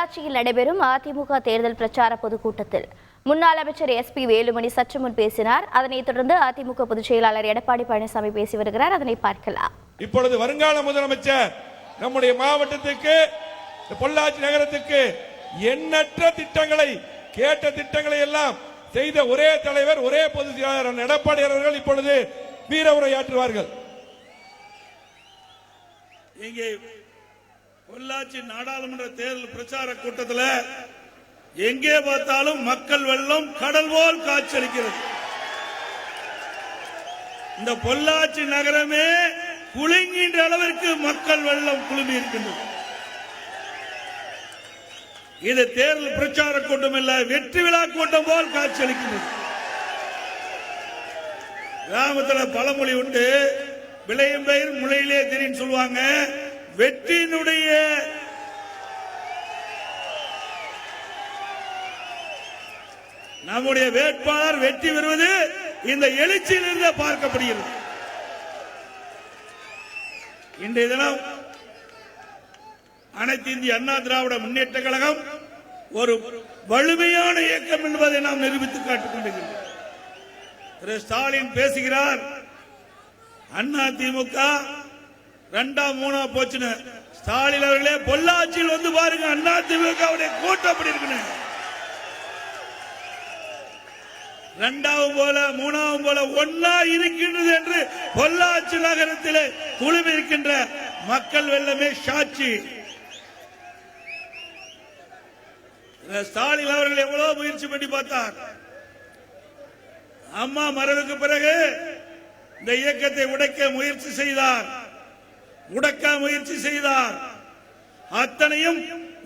பொள்ளாச்சியில் நடைபெறும் அதிமுக தேர்தல் பிரச்சார பொதுக்கூட்டத்தில் முன்னாள் அமைச்சர் எஸ்.பி. வேலுமணி சற்று முன் பேசினார். அதனைத் தொடர்ந்து அதிமுக பொதுச் செயலாளர் எடப்பாடி பழனிசாமி பேசி வருகிறார். அதனை பார்க்கலாம். இப்பொழுது வருங்கால முதலமைச்சர் நம்முடைய மாவட்டத்துக்கு, பொள்ளாச்சி நகரத்துக்கு எண்ணற்ற திட்டங்களை, கேட்ட திட்டங்களை எல்லாம் செய்த ஒரே தலைவர், ஒரே பொதுச் செயலாளர் எடப்பாடி அவர்கள் இப்பொழுது வீர உரையாற்றுவார்கள். இங்கே பொள்ளாச்சி நாடாளுமன்ற தேர்தல் பிரச்சார கூட்டத்தில் எங்கே பார்த்தாலும் மக்கள் வெள்ளம் கடல் போல் காட்சியளிக்கிறது. இந்த பொள்ளாச்சி நகரமே குலுங்குகின்ற அளவிற்கு மக்கள் வெள்ளம் குழுமி இருக்கின்றது. இது தேர்தல் பிரச்சார கூட்டம் இல்ல, வெற்றி விழா கூட்டம் போல் காட்சியளிக்கின்றது. கிராமத்தில் பழமொழி உண்டு, விளையும் பயிர் முளையிலே தெரியும் சொல்லுவாங்க. வெற்றியினுடைய நம்முடைய வேட்பாளர் வெற்றி பெறுவது இந்த எழுச்சியிலிருந்து பார்க்கப்படுகிறது. இன்றைய தினம் அனைத்து இந்திய அண்ணா திராவிட முன்னேற்ற கழகம் ஒரு வலிமையான இயக்கம் என்பதை நாம் நிரூபித்து காட்டிக் கொண்டிருக்கிறோம். திரு ஸ்டாலின் பேசுகிறார், அண்ணா திமுக 2ஆம் 3ஆ போச்சுன்னு. ஸ்டாலின் அவர்களே பொள்ளாச்சியில் வந்து பாருங்க, அண்ணா திமுக கூட்டம் அப்படி இருக்கு. 2ஆவது போல 3ஆவது போல ஒன்னா இருக்கின்றது என்று பொள்ளாச்சி நகரத்திலே குழுமி இருக்கின்ற மக்கள் வெள்ளமே சாட்சி. ஸ்டாலின் அவர்கள் எவ்வளவு முயற்சி பண்ணி பார்த்தார். அம்மா மறைவுக்கு பிறகு இந்த இயக்கத்தை உடைக்க முயற்சி செய்தார், முடக்க முயற்சி செய்தார். அத்தனையும்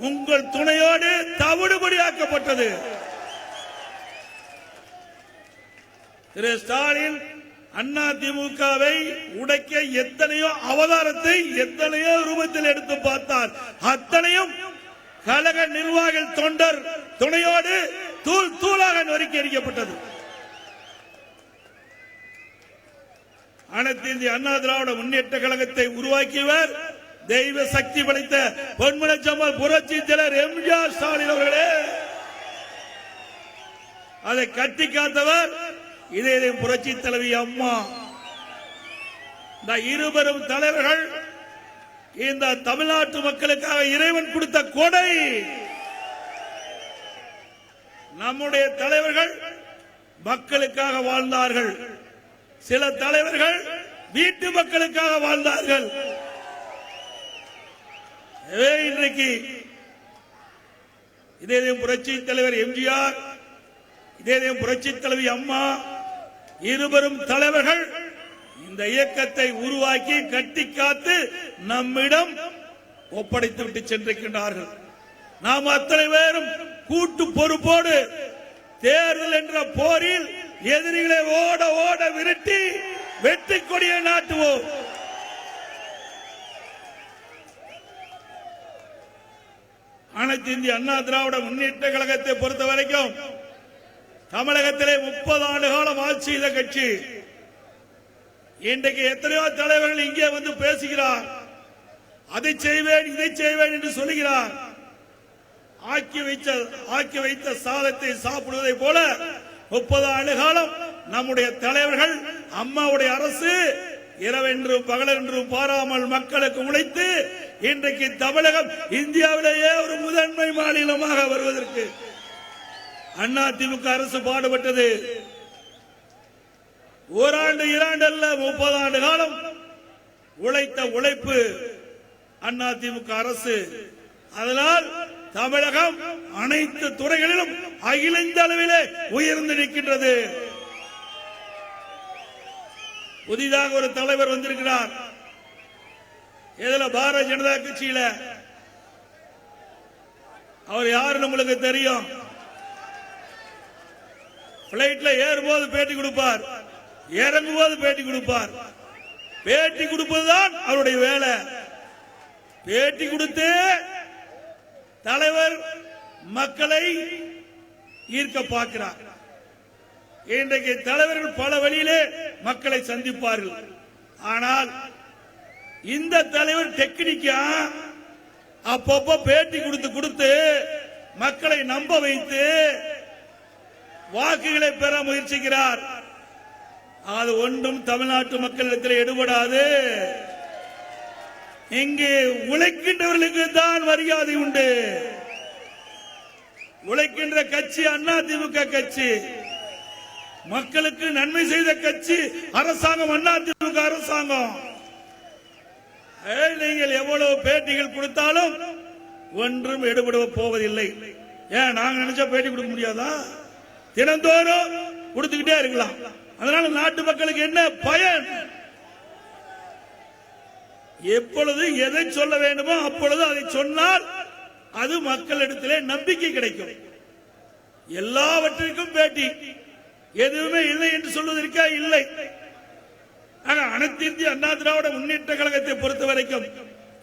உங்கள் துணையோடு தவிடுபடியாக்கப்பட்டது. திரு ஸ்டாலின் அண்ணா திமுகவை உடைக்க எத்தனையோ அவதாரத்தை எத்தனையோ ரூபத்தில் எடுத்து பார்த்தார். அத்தனையும் கழக நிர்வாகிகள் தொண்டர் துணையோடு தூள் தூளாக நொறுக்கி எறிக்கப்பட்டது. அனைத்து இந்திய அண்ணா திராவிட முன்னேற்ற கழகத்தை உருவாக்கியவர் தெய்வ சக்தி படைத்த பொன்மனச்சம்மல் புரட்சி தலைவர் எம்ஜிஆர் ஸ்டாலின் அவர்களே. அதை கட்டி காத்தவர் இதே புரட்சி தலைவி அம்மா. இந்த இருவரும் தலைவர்கள் இந்த தமிழ்நாட்டு மக்களுக்காக இறைவன் கொடுத்த கொடை. நம்முடைய தலைவர்கள் மக்களுக்காக வாழ்ந்தார்கள். சில தலைவர்கள் வீட்டு மக்களுக்காக வாழ்ந்தார்கள். இன்றைக்கு இதே புரட்சி தலைவர் எம்ஜிஆர், இதே புரட்சி தலைவி அம்மா, இருவரும் தலைவர்கள் இந்த இயக்கத்தை உருவாக்கி கட்டி காத்து நம்மிடம் ஒப்படைத்து விட்டு சென்றிருக்கின்றார்கள். நாம் அத்தனை பேரும் கூட்டு பொறுப்போடு தேர்தல் என்ற போரில் எதிரிகளை ஓட ஓட விரட்டி வெற்றி கொடியை நாட்டுவோம். அனைத்து இந்திய அண்ணா திராவிட முன்னேற்ற கழகத்தை பொறுத்த வரைக்கும் தமிழகத்திலே 30 ஆண்டு காலம் ஆட்சி செய்த கட்சி. இன்றைக்கு எத்தனையோ தலைவர்கள் இங்கே வந்து பேசுகிறார், அதை செய்வேன் இதை செய்வேன் என்று சொல்லுகிறார். ஆக்கி வைத்த சாதத்தை சாப்பிடுவதை போல 30 ஆண்டு காலம் நம்முடைய தலைவர்கள், அம்மாவுடைய அரசு இரவென்றும் பகலென்றும் பாராமல் மக்களுக்கு உழைத்து இன்றைக்கு தமிழகம் இந்தியாவிலேயே ஒரு முதன்மை மாநிலமாக வருவதற்கு அண்ணா திமுக அரசு பாடுபட்டது. ஓராண்டு 2 அல்ல, 30 ஆண்டு காலம் உழைத்த உழைப்பு அண்ணா திமுக அரசு. அதனால் தமிழகம் அனைத்து துறைகளிலும் அகில இந்திய அளவிலே உயர்ந்து நிற்கின்றது. புதிதாக ஒரு தலைவர் வந்திருக்கிறார். இதுல பாரதிய ஜனதா கட்சியில அவர் யாருன்னு உங்களுக்கு தெரியும். பிளைட்ல ஏறும்போது பேட்டி கொடுப்பார், இறங்கும்போது பேட்டி கொடுப்பார். பேட்டி கொடுப்பதுதான் அவருடைய வேலை. பேட்டி கொடுத்து தலைவர் மக்களை ஈர்க்க பார்க்கிறார். இன்றைக்கு தலைவர்கள் பல வழியிலே மக்களை சந்திப்பார்கள். ஆனால் இந்த தலைவர் டெக்னிக்கா அப்பப்ப பேட்டி கொடுத்து மக்களை நம்ப வைத்து வாக்குகளை பெற முயற்சிக்கிறார். அது ஒன்றும் தமிழ்நாட்டு மக்களிடத்தில் எடுபடாது. இங்கே உழைக்கின்றவர்களுக்கு தான் மரியாதை உண்டு. உழைக்கின்ற கட்சி அதிமுக கட்சி, மக்களுக்கு நன்மை செய்த கட்சி அரசாங்கம் அதிமுக அரசாங்கம். நீங்கள் எவ்வளவு பேட்டிகள் கொடுத்தாலும் ஒன்றும் எடுபட போவதில்லை. ஏன் நாங்க நினைச்சா பேட்டி கொடுக்க முடியாதா? தினந்தோறும் கொடுத்துக்கிட்டே இருக்கலாம். அதனால நாட்டு மக்களுக்கு என்ன பயன்? எப்பொழுது எதை சொல்ல வேண்டுமோ அப்பொழுது அதை சொன்னால் அது மக்களிடத்திலே நம்பிக்கை கிடைக்கும். எல்லாவற்றிற்கும் பேட்டி, எதுவுமே இல்லை என்று சொல்வதற்கா இல்லை. அனைத்து இந்திய அண்ணா திராவிட முன்னேற்ற கழகத்தை பொறுத்த வரைக்கும்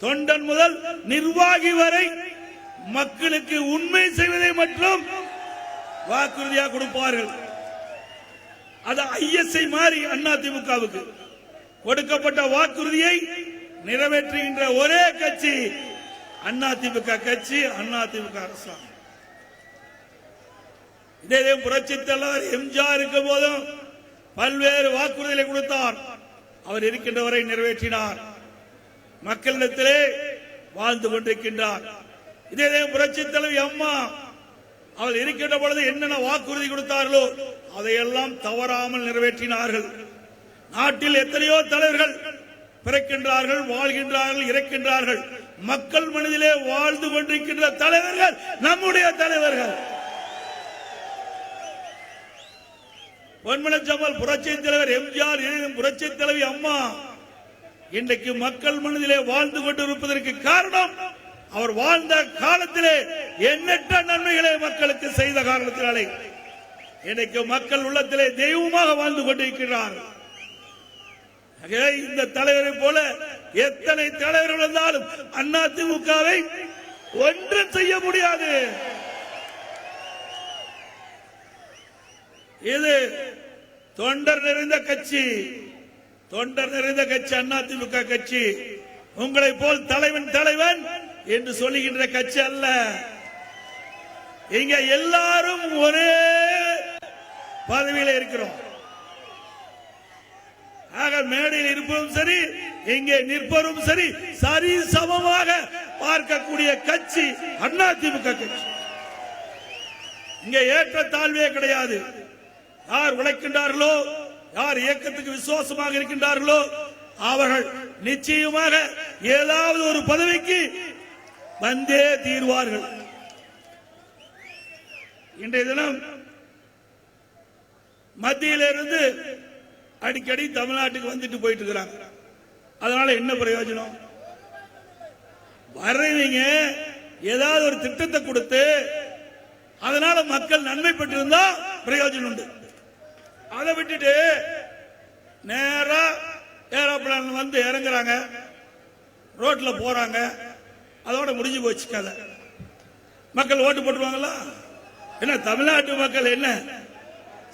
தொண்டன் முதல் நிர்வாகி வரை மக்களுக்கு உண்மை செய்வதை மட்டும் வாக்குறுதியாக கொடுப்பார்கள். அது ஐஎஸ்ஐ மாறி அதிமுகவுக்கு கொடுக்கப்பட்ட வாக்குறுதியை நிறைவேற்றுகின்ற ஒரே கட்சி அதிமுக கட்சி, அதிமுக அரசாங்கம். இதே புரட்சி தலைவர் எம்ஜிஆர் இருக்கும் போதும் பல்வேறு வாக்குறுதிகளை கொடுத்தார். அவர் இருக்கின்ற வரை நிறைவேற்றினார். மக்களிடத்திலே வாழ்ந்து கொண்டிருக்கின்றார். இதே புரட்சி தலைவி அம்மா அவள் இருக்கின்ற பொழுது என்னென்ன வாக்குறுதி கொடுத்தார்களோ அதையெல்லாம் தவறாமல் நிறைவேற்றினார்கள். நாட்டில் எத்தனையோ தலைவர்கள் பிறக்கின்றார்கள், வாழ்கின்றார்கள், இறக்கின்றார்கள். மக்கள் மனதிலே வாழ்ந்து கொண்டிருக்கின்ற தலைவர்கள் நம்முடைய தலைவர்கள். பொன்மனச்சம்பல் புரட்சி தலைவர் எம்ஜிஆர், புரட்சி தலைவி அம்மா இன்றைக்கு மக்கள் மனதிலே வாழ்ந்து கொண்டிருப்பதற்கு காரணம் அவர் வாழ்ந்த காலத்திலே எண்ணற்ற நன்மைகளை மக்களுக்கு செய்த காரணத்தினாலே இன்றைக்கு மக்கள் உள்ளத்திலே தெய்வமாக வாழ்ந்து கொண்டிருக்கிறார். இந்த தலைவரை போல எத்தனை தலைவர்கள் இருந்தாலும் அதிமுகவை ஒன்றும் செய்ய முடியாது. இது தொண்டர் நிறைந்த கட்சி, தொண்டர் நிறைந்த கட்சி அதிமுக கட்சி. உங்களை போல் தலைவன் தலைவன் என்று சொல்லுகின்ற கட்சி அல்ல. இங்க எல்லாரும் ஒரே பதவியில் இருக்கிறோம். ஆக மேடையில் இருப்பதும் சரி, இங்கே நிற்பதும் சரி, சரி சமமாக பார்க்கக்கூடிய கட்சி அதிமுக கட்சி. இங்கே ஏற்ற தாழ்வே கிடையாது. யார் உழைக்கின்றார்களோ, யார் இயக்கத்துக்கு விசுவாசமாக இருக்கின்றார்களோ அவர்கள் நிச்சயமாக ஏதாவது ஒரு பதவிக்கு வந்தே தீர்வார்கள். இன்றைய தினம் மத்தியிலிருந்து அடிக்கடி தமிழ்நாட்டுக்கு வந்துட்டு போயிட்டு இருக்கிறாங்க. அதனால என்ன பிரயோஜனம்? வர்றவங்க ஏதாவது ஒரு திட்டத்தை கொடுத்து அதனால மக்கள் நன்மை பெற்றிருந்தா பிரயோஜனம் உண்டு. அதை விட்டுட்டு நேரா ஏரோப்ளான் வந்து இறங்குறாங்க, ரோட்ல போறாங்க, அதோட முடிஞ்சு போச்சு கதை. மக்கள் ஓட்டு போட்டுருவாங்களா? என்ன தமிழ்நாட்டு மக்கள் என்ன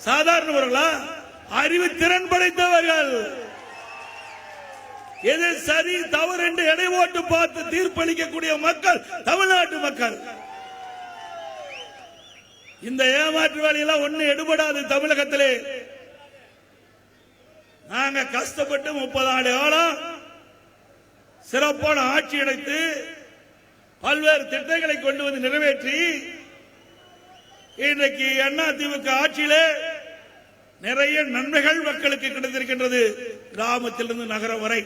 சாதாரணவர்களா? அறிவு திறன் படைத்தவர்கள். எது சரி தவறு என்று எடை ஓட்டு பார்த்து தீர்ப்பளிக்கக்கூடிய மக்கள் தமிழ்நாட்டு மக்கள். இந்த ஏமாற்று வேலையெல்லாம் ஒண்ணு எடுபடாது. தமிழகத்திலே நாங்க கஷ்டப்பட்டு 30 ஆண்டு காலம் சிறப்பான ஆட்சி அடைத்து பல்வேறு திட்டங்களை கொண்டு வந்து நிறைவேற்றி இன்றைக்கு அதிமுக ஆட்சியிலே நிறைய நன்மைகள் மக்களுக்கு கிடைத்திருக்கின்றது, கிராமத்திலிருந்து நகரம் வரை.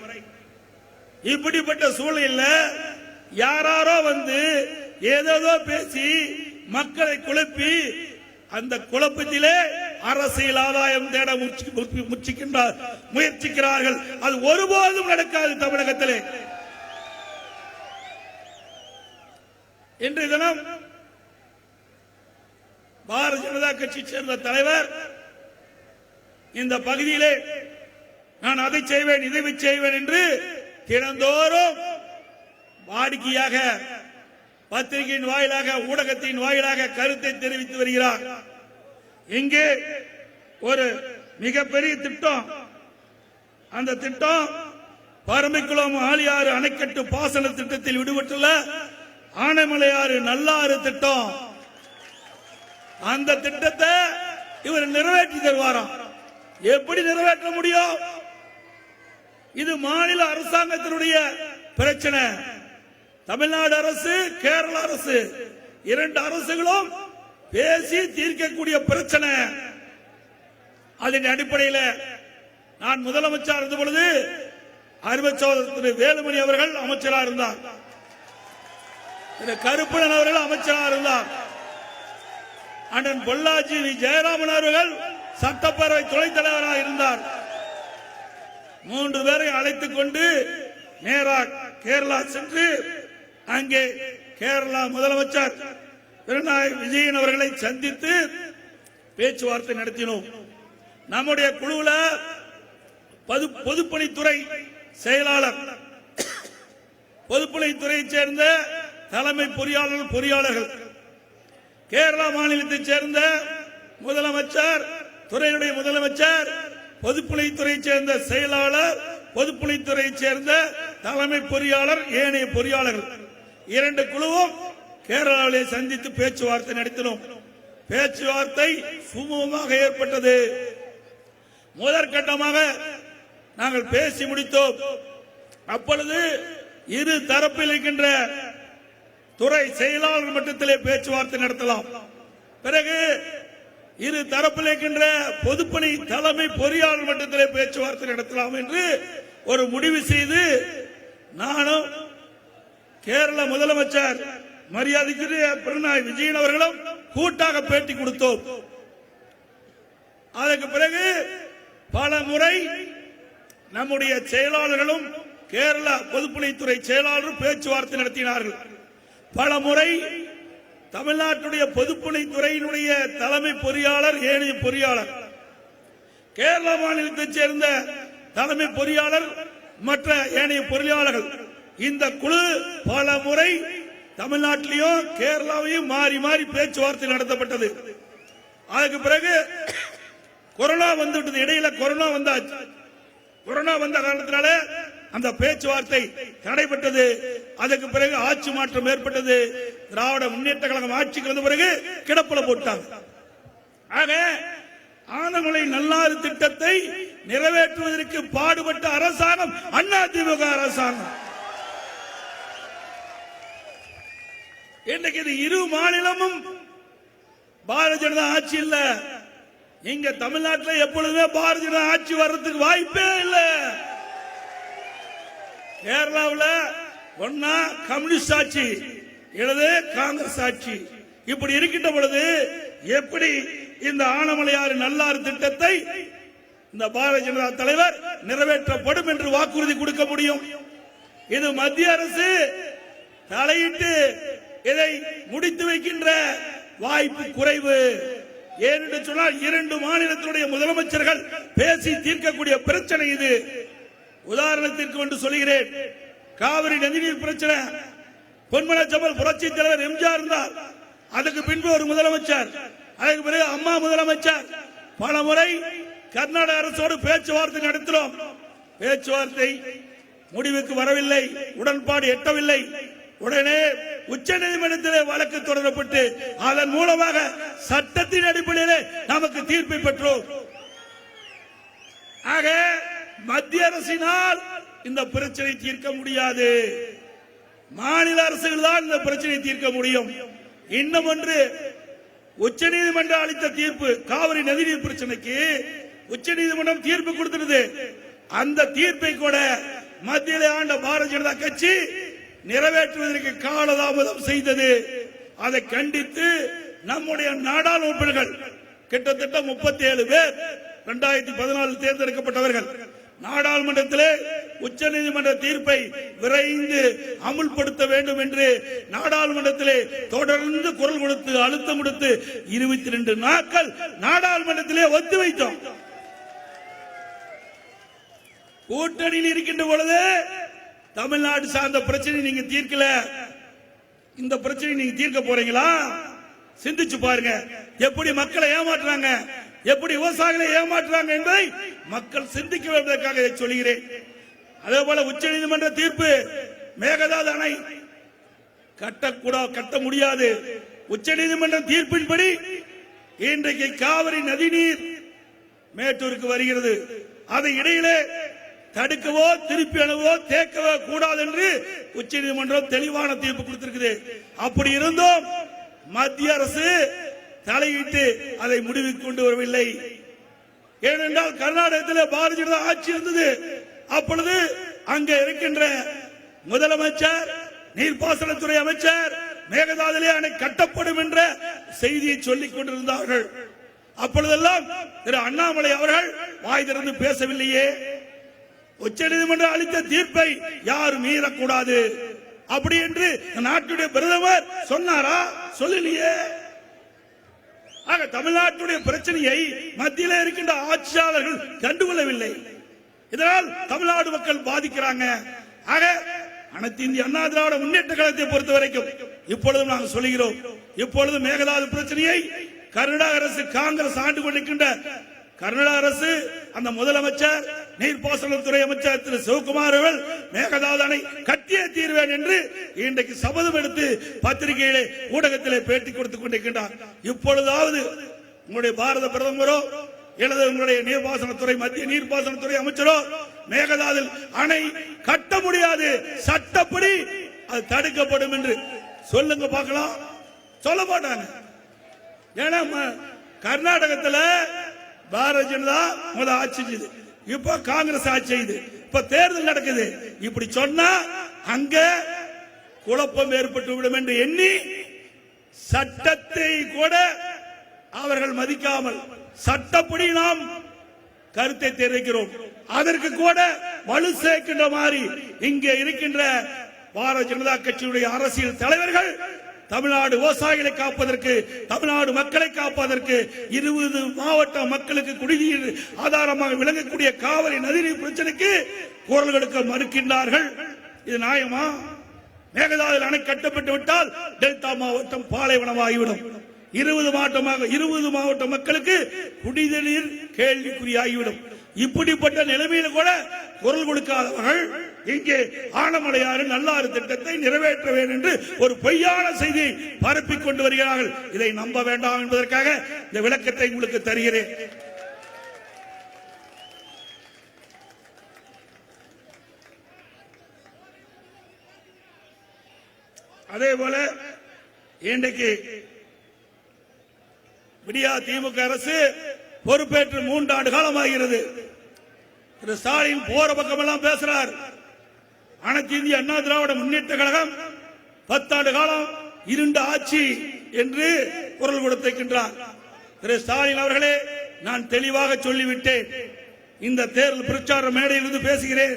இப்படிப்பட்ட சூழலில் யாரோ வந்து ஏதோ பேசி மக்களை குழப்பி அந்த குழப்பத்திலே அரசியல் ஆதாயம் தேட முயற்சிக்கிறார்கள். அது ஒருபோதும் நடக்காது தமிழகத்திலே. இன்றைய தினம் பாரதிய ஜனதா கட்சி சேர்ந்த தலைவர் இந்த பகுதியிலே நான் அதை செய்வேன் இதை செய்வேன் என்று தினந்தோறும் வாடிக்கையாக பத்திரிகையின் வாயிலாக ஊடகத்தின் வாயிலாக கருத்தை தெரிவித்து வருகிறார். இங்கே ஒரு மிகப்பெரிய திட்டம், அந்த திட்டம் பரம்பிக்குளம் ஆழியாறு அணைக்கட்டு பாசன திட்டத்தில் விடுபட்டுள்ள ஆனைமலையாறு நல்லாறு திட்டம். அந்த திட்டத்தை இவர் நிறைவேற்றி தருவாராம். எப்படி நிறைவேற்ற முடியும்? இது மாநில அரசாங்கத்தினுடைய பிரச்சனை. தமிழ்நாடு அரசு, கேரள அரசு, இரண்டு அரசுகளும் பேசி தீர்க்கக்கூடிய பிரச்சனை. அதன் அடிப்படையில் நான் முதலமைச்சர் இருந்த பொழுது அறிவச்சோதர் திரு வேலுமணி அவர்கள் அமைச்சராக இருந்தார், திரு கருப்பணன் அவர்கள் அமைச்சராக இருந்தார், அண்ணன் பொள்ளாச்சி ஜெயராமன் அவர்கள் சட்டப்பேரவை துணைத் தலைவராக இருந்தார். 3 பேரை அழைத்துக் கொண்டு நேராக கேரளா சென்று அங்கே கேரளா முதலமைச்சர் பினராயி விஜயன் அவர்களை சந்தித்து பேச்சுவார்த்தை நடத்தினோம். நம்முடைய குழுவில் பொதுப்பணித்துறை செயலாளர், பொதுப்பணித்துறையை சேர்ந்த தலைமை பொறியாளர்கள், கேரளா மாநிலத்தைச் சேர்ந்த முதலமைச்சர், துறையுடைய முதலமைச்சர், பொதுப்பணித்துறையை சேர்ந்த செயலாளர், பொதுப்பணித்துறையை சேர்ந்த தலைமை பொறியாளர், ஏனைய பொறியாளர்கள் இரண்டு குழுவும் கேரளாவிலே சந்தித்து பேச்சுவார்த்தை நடத்தினோம். பேச்சுவார்த்தை சுமூகமாக ஏற்பட்டது. முதற்கட்டமாக நாங்கள் பேசி முடித்தோம். அப்பொழுது இரு தரப்பில் இருக்கின்ற துறை செயலாளர் மட்டத்திலே பேச்சுவார்த்தை நடத்தலாம். பிறகு இரு தரப்பில் இருக்கின்ற பொதுப்பணி தலைமை பொறியாளர் மட்டத்திலே பேச்சுவார்த்தை நடத்தலாம் என்று ஒரு முடிவு செய்து நானும் கேரள முதலமைச்சர் மரியாதைக்குரிய பினராயி விஜயன் அவர்களும் கூட்டாக பேட்டி கொடுத்தோம். அதற்கு பிறகு பல முறை நம்முடைய செயலாளர்களும் கேரள பொதுப்பணித்துறை செயலாளரும் பேச்சுவார்த்தை நடத்தினார்கள். பல முறை தமிழ்நாட்டுடைய பொதுப்பணித்துறையினுடைய தலைமை பொறியாளர், ஏனைய பொறியாளர், கேரள மாநிலத்தைச் சேர்ந்த தலைமை பொறியாளர், மற்ற ஏனைய பொறியாளர்கள், இந்த குழு பல முறை தமிழ்நாட்டிலையும் கேரளாவையும் மாறி மாறி பேச்சுவார்த்தை நடத்தப்பட்டது. அதுக்கு பிறகு கொரோனா வந்துவிட்டது. இடையில கொரோனா வந்தாச்சு. கொரோனா வந்த காரணத்தினால அந்த பேச்சுவார்த்தை தடைபட்டது. அதற்கு பிறகு ஆட்சி மாற்றம் ஏற்பட்டது. திராவிட முன்னேற்ற கழகம் ஆட்சிக்கு வந்த பிறகு கிடப்புல போட்டாங்க. ஆக ஆனமலை நல்லாறு திட்டத்தை நிறைவேற்றுவதற்கு பாடுபட்ட அரசாங்கம் அதிமுக அரசாங்கம். இன்றைக்கு இது இரு மாநிலமும் பாரதிய ஜனதா ஆட்சி இல்ல. இங்க தமிழ்நாட்டில் எப்பொழுதுமே பாரதிய ஜனதா ஆட்சி வர்றதுக்கு வாய்ப்பே இல்லை. கேரளாவில் ஒன்னா கம்யூனிஸ்ட் ஆட்சி, இல்லது காங்கிரஸ் ஆட்சி. இப்படி இருக்கின்ற பொழுது எப்படி இந்த ஆனமலையாறு நல்லாறு திட்டத்தை இந்த பாரதிய ஜனதா தலைவர் நிறைவேற்றப்படும் என்று வாக்குறுதி கொடுக்க முடியும்? இது மத்திய அரசு தலையிட்டு இதை முடித்து வைக்கின்ற வாய்ப்பு குறைவு. ஏனென்று சொன்னால் இரண்டு மாநிலத்தினுடைய முதலமைச்சர்கள் பேசி தீர்க்கக்கூடிய பிரச்சனை இது. உதாரணத்திற்கு ஒன்று சொல்கிறேன். காவிரி நதிநீர் பிரச்சனை, பொன்மனச்செம்மல் புரட்சி தலைவர் எம்ஜிஆர் இருந்தார். அதுக்கு பின்பு ஒரு முதலமைச்சர், அதுக்கு பிறகு அம்மா முதலமைச்சர். பல முறை கர்நாடக அரசோடு பேச்சுவார்த்தை நடத்தினோம். பேச்சுவார்த்தை முடிவுக்கு வரவில்லை, உடன்பாடு எட்டவில்லை. உடனே உச்ச நீதிமன்றத்திலே வழக்கு தொடரப்பட்டு அதன் மூலமாக சட்டத்தின் அடிப்படையிலே நமக்கு தீர்ப்பை பெற்றோம். ஆக மத்திய அரசினால் இந்த பிரச்சனை தீர்க்க முடியாது. மாநில அரசுகள் தான் இந்த பிரச்சனை தீர்க்க முடியும். இன்னும் ஒன்று, உச்ச நீதிமன்றம் அளித்த தீர்ப்பு, காவிரி நதிநீர் பிரச்சனைக்கு உச்ச நீதிமன்றம் தீர்ப்பு கொடுத்திருந்தது. அந்த தீர்ப்பை கூட மத்தியிலே ஆண்ட பாரதிய ஜனதா கட்சி நிறைவேற்றுவதற்கு காலதாமதம் செய்தது. அதை கண்டித்து நம்முடைய நாடாளுமன்ற உறுப்பினர்கள் கிட்டத்தட்ட 37 பேர் 2014 தேர்ந்தெடுக்கப்பட்டவர்கள் நாடாளுமன்றத்திலே உச்ச நீதிமன்ற தீர்ப்பை விரைந்து அமுல்படுத்த வேண்டும் என்று நாடாளுமன்றத்திலே தொடர்ந்து குரல் கொடுத்து அழுத்தம் கொடுத்து 22 நாட்கள் நாடாளுமன்றத்திலே ஒத்தி வைத்தோம். கூட்டணியில் இருக்கின்ற பொழுது தமிழ்நாடு சார்ந்த பிரச்சனை நீங்க தீர்க்கல, இந்த பிரச்சனை நீங்க தீர்க்க போறீங்களா? சிந்திச்சு பாருங்க. எப்படி மக்களை ஏமாற்றுறாங்க, எப்படி விவசாயிகளை ஏமாற்றுறாங்க என்பதை மக்கள் சிந்திக்க வேண்டியதற்காக சொல்கிறேன். அதே போல உச்ச நீதிமன்ற தீர்ப்பு, மேகதாது அணை கட்ட முடியாது. உச்ச நீதிமன்ற தீர்ப்பின்படி இன்றைக்கு காவிரி நதிநீர் மேட்டூருக்கு வருகிறது. அதை இடையிலே தடுக்கவோ திருப்பி அணுவோ தேக்கவோ கூடாது என்று உச்சநீதிமன்றம் தெளிவான தீர்ப்பு கொடுத்திருக்குது. அப்படி இருந்தும் மத்திய அரசு தலையிட்டு அதை முடிவுக்கு கொண்டு வரவில்லை. ஏனென்றால் கர்நாடகத்தில் பாரதிய ஜனதா ஆட்சி இருந்தது. அப்பொழுது அங்க இருக்கின்ற முதலமைச்சர், நீர்ப்பாசனத்துறை அமைச்சர் மேகதாதுலே அணை கட்டப்படும் என்ற செய்தியை சொல்லிக் கொண்டிருந்தார்கள். அப்பொழுதெல்லாம் திரு அண்ணாமலை அவர்கள் வாய் திறந்து பேசவில்லையே. உச்சநீதிமன்றம் அளித்த தீர்ப்பை யாரும் மீறக்கூடாது அப்படி என்று நாட்டுடைய பிரதமர் சொன்னாரா? சொல்லலையே. ஆக தமிழ்நாட்டுடைய பிரச்சனையை மத்தியில் இருக்கின்ற ஆட்சியாளர்கள் கண்டுகொள்ளவில்லை. இதனால் தமிழ்நாடு மக்கள் பாதிக்கிறாங்க. ஆக அனைத்து இந்திய அண்ணா திராவிட முன்னேற்ற கழகத்தை பொறுத்த வரைக்கும் இப்பொழுதும் நாங்கள் சொல்கிறோம், இப்பொழுது மேகதாது பிரச்சனையை கர்நாடக அரசு, காங்கிரஸ் ஆண்டு கொண்டிருக்கின்ற கர்நாடக அரசு, அந்த முதலமைச்சர், நீர்ப்பாசனத்துறை அமைச்சர் திரு சிவகுமார் அவர்கள் மேகதாது அணை கட்டியே தீர்வேன் என்று இன்றைக்கு சபதம் எடுத்து பத்திரிகையிலே ஊடகத்திலே பேட்டி கொடுத்துக் கொண்டிருக்கின்றார். இப்பொழுதாவது உங்களுடைய பாரத பிரதமரோ அல்லது உங்களுடைய நீர்ப்பாசனத்துறை, மத்திய நீர்ப்பாசனத்துறை அமைச்சரோ மேகதாதில் அணை கட்ட முடியாது, சட்டப்படி அது தடுக்கப்படும் என்று சொல்லுங்க பார்க்கலாம். சொல்ல மாட்டாங்க. ஏன்னா கர்நாடகத்தில் பாரதிய ஜனதா முதல் ஆட்சி செய்யுது, இப்ப காங்கிரஸ் ஆட்சி செய்யுது, இப்ப தேர்தல் நடக்குது. இப்படி சொன்னா அங்க குழப்பம் ஏற்பட்டு விடும் என்று எண்ணி சட்டத்தை கூட அவர்கள் மதிக்காமல் சட்டப்படி நாம் கருத்தை தெரிவிக்கிறோம். அதற்கு கூட வலு சேர்க்கின்ற மாதிரி இங்கே இருக்கின்ற பாரதிய ஜனதா கட்சியுடைய அரசியல் தலைவர்கள் தமிழ்நாடு விவசாயிகளை காப்பதற்கு, தமிழ்நாடு மக்களை காப்பதற்கு, 20 மாவட்ட மக்களுக்கு குடிநீர் ஆதாரமாக விளங்கக்கூடிய காவிரி நதிநீர் பிரச்சனைக்கு குரல் கொடுக்க மறுக்கின்றார்கள். இது நியாயமா? மேகதாது அணை கட்டப்பட்டு விட்டால் டெல்டா மாவட்டம் பாலைவனமாகிவிடும். 20 மாவட்ட மக்களுக்கு குடிநீர் கேள்விக்குறியாகிவிடும். இப்படிப்பட்ட நிலைமையில கூட குரல் கொடுக்காதவர்கள் இங்கே ஆனமலையாறு நல்லாறு திட்டத்தை நிறைவேற்ற வேண்டும் என்று ஒரு பொய்யான செய்தியை பரப்பிக் கொண்டு வருகிறார்கள். இதை நம்ப வேண்டாம் என்பதற்காக இந்த விளக்கத்தை உங்களுக்கு தருகிறேன். அதே போல இன்றைக்கு விடியா திமுக அரசு பொறுப்பேற்று 3 ஆண்டு காலமாகிறது. திரு ஸ்டாலின் போற பக்கமெல்லாம் பேசுறார். அனைத்து இந்திய அண்ணா திராவிட முன்னேற்ற கழகம் 10 ஆண்டு காலம் இருண்ட ஆட்சி என்று குரல் கொடுத்திருக்கின்றார். திரு ஸ்டாலின் அவர்களே, நான் தெளிவாக சொல்லிவிட்டேன். இந்த தேர்தல் பிரச்சார மேடையில் இருந்து பேசுகிறேன்.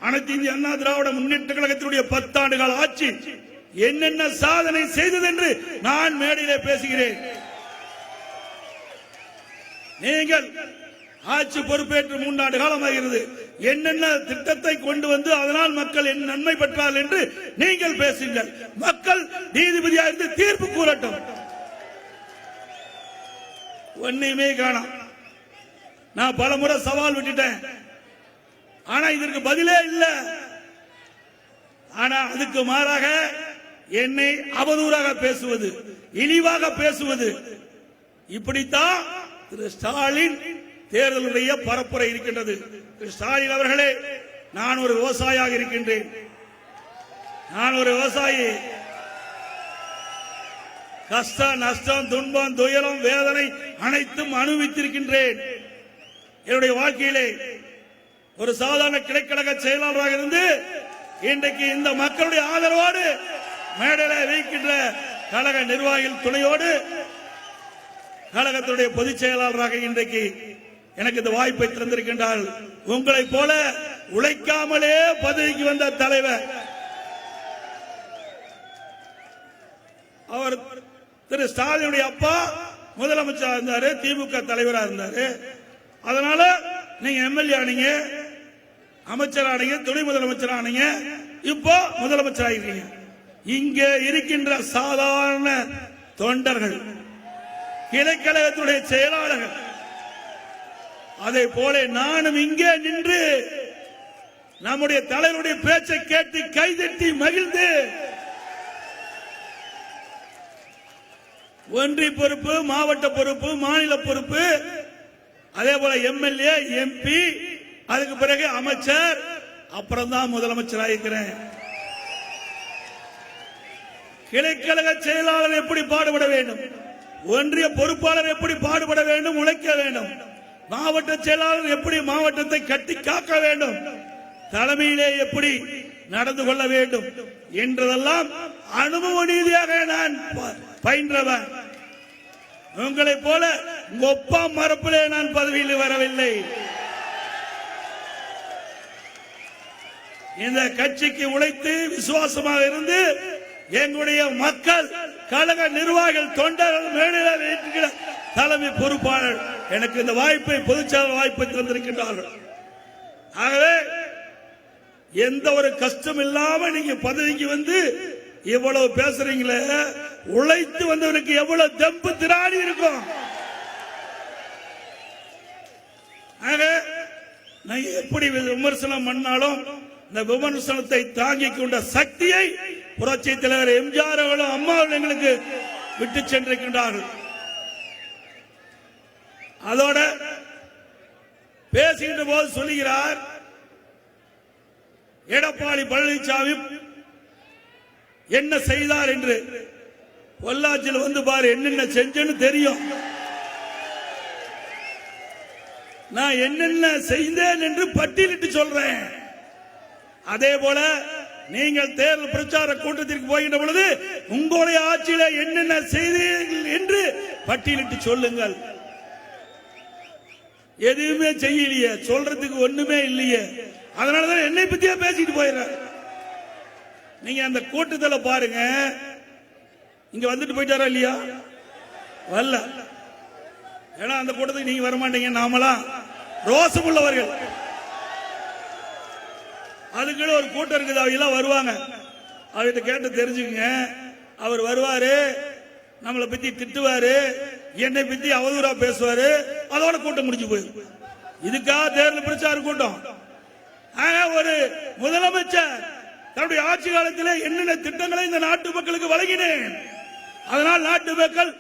அனைத்து இந்திய அண்ணா திராவிட முன்னேற்ற கழகத்தினுடைய 10 ஆண்டு கால ஆட்சி என்னென்ன சாதனை செய்தது என்று நான் மேடையிலே பேசுகிறேன். நீங்கள் ஆட்சி பொறுப்பேற்று 3 ஆண்டு காலமாகிறது. என்னென்ன திட்டத்தை கொண்டு வந்து அதனால் மக்கள் என்ன நன்மை பெற்றார்கள் என்று நீங்கள் பேசுங்கள். மக்கள் நீதிபதியாக இருந்து தீர்ப்பு கூறட்டும். ஒன்னையுமே காணோம். நான் பல முறை சவால் விட்டுட்டேன், ஆனா இதற்கு பதிலே இல்லை. ஆனா அதுக்கு மாறாக என்னை அவதூறாக பேசுவது, இழிவாக பேசுவது, இப்படித்தான் திரு ஸ்டாலின் தேர்தலுடைய பரப்புரை இருக்கின்றது. திரு ஸ்டாலின் அவர்களே, நான் ஒரு விவசாயியாக இருக்கின்றேன். நான் ஒரு விவசாயி. கஷ்டம், நஷ்டம், துன்பம், துயரம், வேதனை அனைத்தும் அனுபவித்திருக்கின்றேன். என்னுடைய வாழ்க்கையிலே ஒரு சாதாரண கிளைக்கழக செயலாளராக இருந்து இன்றைக்கு இந்த மக்களுடைய ஆதரவோடு மேடையில வைக்கின்ற கழக நிர்வாகிகள் துணையோடு கழகத்துடைய பொதுச் செயலாளராக இன்றைக்கு எனக்கு இந்த வாய்ப்பை தந்திருக்கின்றார். உங்களை போல உழைக்காமலே பதவிக்கு வந்த தலைவர் அவர். திரு ஸ்டாலினுடைய அப்பா முதலமைச்சராக இருந்தாரு, திமுக தலைவராக இருந்தாரு. அதனால நீங்க எம்எல்ஏ ஆனீங்க, அமைச்சர் ஆனீங்க, துணை முதலமைச்சர் ஆனீங்க, இப்போ முதலமைச்சர் ஆகிறீங்க. இங்க இருக்கின்ற சாதாரண தொண்டர்கள், கிளைக்கழகத்துடைய செயலாளர்கள், அதே போல நானும் இங்கே நின்று நம்முடைய தலைவருடைய பேச்சை கேட்டு கைதட்டி மகிழ்ந்து ஒன்றிய பொறுப்பு, மாவட்ட பொறுப்பு, மாநில பொறுப்பு, அதே போல எம்எல்ஏ, எம்பி, அதுக்கு பிறகு அமைச்சர், அப்புறம் தான் முதலமைச்சராக இருக்கிறேன். கிளைக்கழக செயலாளர் எப்படி பாடுபட வேண்டும், ஒன்றிய பொறுப்பாளர் எப்படி பாடுபட வேண்டும், உழைக்க வேண்டும், மாவட்ட செயலாளர் எப்படி மாவட்டத்தை கட்டி காக்க வேண்டும், தலைமையிலே எப்படி நடந்து கொள்ள வேண்டும் என்றதெல்லாம் அனுபவ ரீதியாக நான் பயின்றவன். உங்களை போல ஒப்பா மரப்பிலே நான் பதவியில் வரவில்லை. இந்த கட்சிக்கு உழைத்து விசுவாசமாக இருந்து எங்களுடைய மக்கள், கழக நிர்வாகிகள், தொண்டர்கள், மேலிட தலைமை பொறுப்பாளர் எனக்கு இந்த வாய்ப்பை, பொதுச்செயலாளர் வாய்ப்பை தந்திருக்கின்றார்கள். ஆகவே எந்த ஒரு கஷ்டம் இல்லாம நீங்க பதவிக்கு வந்து இவ்வளவு பேசுறீங்களே, உழைத்து வந்தவனுக்கு எவ்வளவு தெம்பு திராணி இருக்கும். ஆக நான் எப்படி விமர்சனம் பண்ணாலும் இந்த விமர்சனத்தை தாங்கிக் கொண்ட சக்தியை புரட்சி தலைவர் எம்ஜிஆர் அவர்களும் அம்மா அவர்கள் எங்களுக்கு விட்டு சென்றிருக்கின்றார்கள். அதோட பேசுகின்ற போது சொல்லுகிறார், எடப்பாடி பழனிசாமி என்ன செய்தார் என்று. பொள்ளாச்சியில் வந்து பாரு என்னென்ன செஞ்சேன்னு தெரியும். நான் என்னென்ன செய்தேன் என்று பட்டியலிட்டு சொல்றேன். அதே போல நீங்கள் தேர்தல் பிரச்சார கூட்டத்திற்கு போகின்ற பொழுது உங்களுடைய ஆட்சியில என்னென்ன செய்தீர்கள் என்று பட்டியலிட்டு சொல்லுங்கள். எதுவுமே செய்யலையே, சொல்றதுக்கு ஒண்ணுமே இல்லையே. அதனாலதான் என்னை பத்தியா பேசிட்டு போயிடுறாரு. நீங்க அந்த கூட்டத்தில் பாருங்க, இங்க வந்துட்டு போயிட்டாரா இல்லையா? வரல. ஏன்னா அந்த கூட்டத்துக்கு நீங்க வரமாட்டீங்க. நாமெல்லாம் ரோசம் உள்ளவர்கள். அதுக்குள்ள ஒரு கூட்டம் இருக்குது, அவங்க வருவாங்க. அவர்கிட்ட கேட்டு தெரிஞ்சுக்கங்க. அவர் வருவாரு, நம்மளை பத்தி திட்டுவாரு, என்னை பத்தி அவதூறா பேசுவாரு, அதோட கூட்டம் முடிஞ்சு போயிரு. இதுக்காக தேர்தல் பிரச்சார கூட்டம். ஒரு முதலமைச்சர் தன்னுடைய ஆட்சி காலத்தில் என்னென்ன திட்டங்களை இந்த நாட்டு மக்களுக்கு வழங்கினேன், அதனால் நாட்டு மக்கள்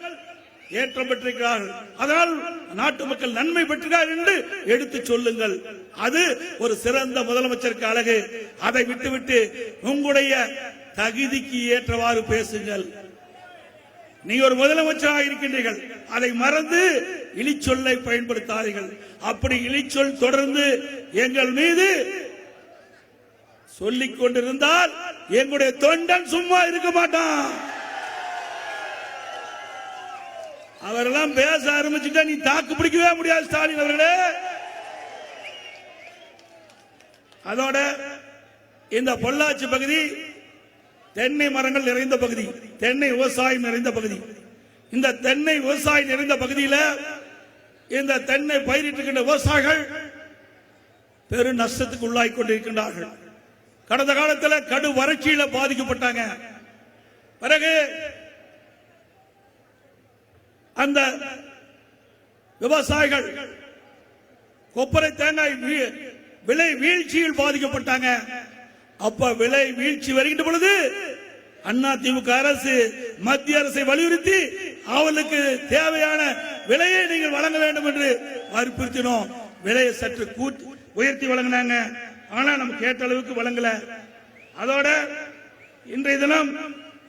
ஏற்றம் பெற்றிருக்கிறார்கள், அதனால் நாட்டு மக்கள் நன்மை பெற்றிருக்கிறார்கள் என்று எடுத்து சொல்லுங்கள். அது ஒரு சிறந்த முதலமைச்சருக்கு அழகு. அதை விட்டுவிட்டு உங்களுடைய தகுதிக்கு ஏற்றவாறு பேசுங்கள். நீங்க ஒரு முதலமைச்சராக இருக்கின்றீர்கள், அதை மறந்து இழிச்சொல்லை பயன்படுத்தாதீர்கள். அப்படி இழிச்சொல் தொடர்ந்து எங்கள் மீது சொல்லிக் கொண்டிருந்தால் எங்களுடைய தொண்டன் சும்மா இருக்க மாட்டான். அவரெல்லாம் பேச ஆரம்பிச்சுட்டா நீ தாக்கு பிடிக்கவே முடியாது ஸ்டாலின் அவர்களே. அதோட இந்த பொள்ளாச்சி பகுதி தென்னை மரங்கள் நிறைந்த பகுதி, தென்னை விவசாயம் நிறைந்த பகுதி. இந்த தென்னை விவசாயம் நிறைந்த பகுதியில் இந்த தென்னை பயிரிட்டுகின்ற விவசாயிகள் பெரும் நஷ்டத்துக்கு உள்ளாகி கொண்டிருக்கின்றார்கள். கடந்த காலத்தில் கடு வறட்சியில பாதிக்கப்பட்டாங்க. பிறகு அந்த விவசாயிகள் கொப்பரை தேங்காய் விலை வீழ்ச்சியில் பாதிக்கப்பட்டாங்க. அப்ப விலை வீழ்ச்சி வருகின்ற பொழுது அதிமுக அரசு மத்திய அரசை வலியுறுத்தி அவர்களுக்கு தேவையான விலையை நீங்கள் வழங்க வேண்டும் என்று வற்புறுத்தினோம். விலையை சற்று உயர்த்தி வழங்கினாங்க. ஆனா நம்ம கேட்ட அளவுக்கு வழங்கல. அதோட இன்றைய தினம்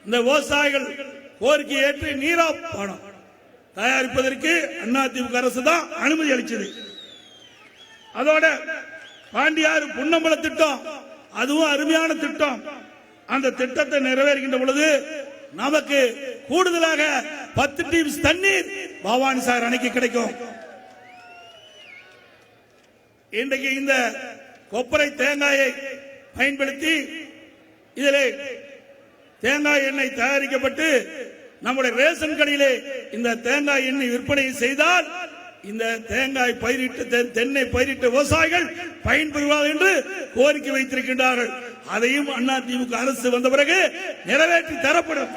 இந்த விவசாயிகள் கோரிக்கை ஏற்று நீரா பணம் தயாரிப்பதற்கு அதிமுக அரசு தான் அனுமதி அளிச்சது. அதோட பாண்டியாறு புன்னம்பல திட்டம், அதுவும் அருமையான திட்டம். அந்த திட்டத்தை நிறைவேறுகின்ற பொழுது நமக்கு கூடுதலாக 10 டிஎம்சி தண்ணீர் பவானி சாகர் அணைக்கு கிடைக்கும். இன்றைக்கு இந்த கொப்பரை தேங்காயை பயன்படுத்தி இதிலே தேங்காய் எண்ணெய் தயாரிக்கப்பட்டு நம்முடைய ரேஷன் கடையிலே இந்த தேங்காய் எண்ணெய் விற்பனை செய்தால் இந்த தேங்காய் பயிரிட்டு தென்னை பயிரிட்ட விவசாயிகள் பயன்பெறுவார்கள் என்று கோரிக்கை வைத்திருக்கின்றார்கள். அதையும் அதிமுக அரசு வந்த பிறகு நிறைவேற்றி தரப்படும்.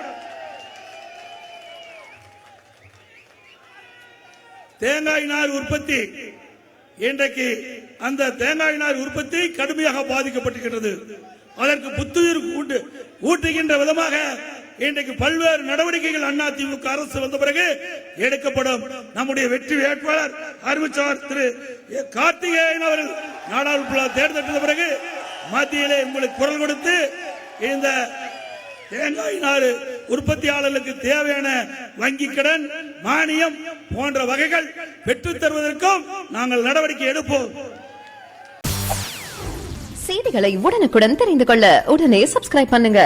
தேங்காய் நார் உற்பத்தி இன்றைக்கு அந்த தேங்காய் நார் உற்பத்தி கடுமையாக பாதிக்கப்பட்டிருக்கிறது. அதற்கு புத்துயிர் ஊட்டுகின்ற விதமாக இன்றைக்கு பல்வேறு நடவடிக்கைகள் அதிமுக அரசு வந்த பிறகு எடுக்கப்படும். நம்முடைய வெற்றி வேட்பாளர் அறிவிச்சார் திரு கார்த்திகேயன் அவர்கள் நாடாளுமன்ற தேர்ந்தெடுத்த பிறகு மத்தியிலே உங்களுக்கு குரல் கொடுத்து இந்த தேங்காய் நாறு உற்பத்தியாளர்களுக்கு தேவையான வங்கி கடன், மானியம் போன்ற வகைகள் பெற்றுத் தருவதற்கும் நாங்கள் நடவடிக்கை எடுப்போம். செய்திகளை உடனுக்குடன் தெரிந்து கொள்ள உடனே சப்ஸ்கிரைப் பண்ணுங்க.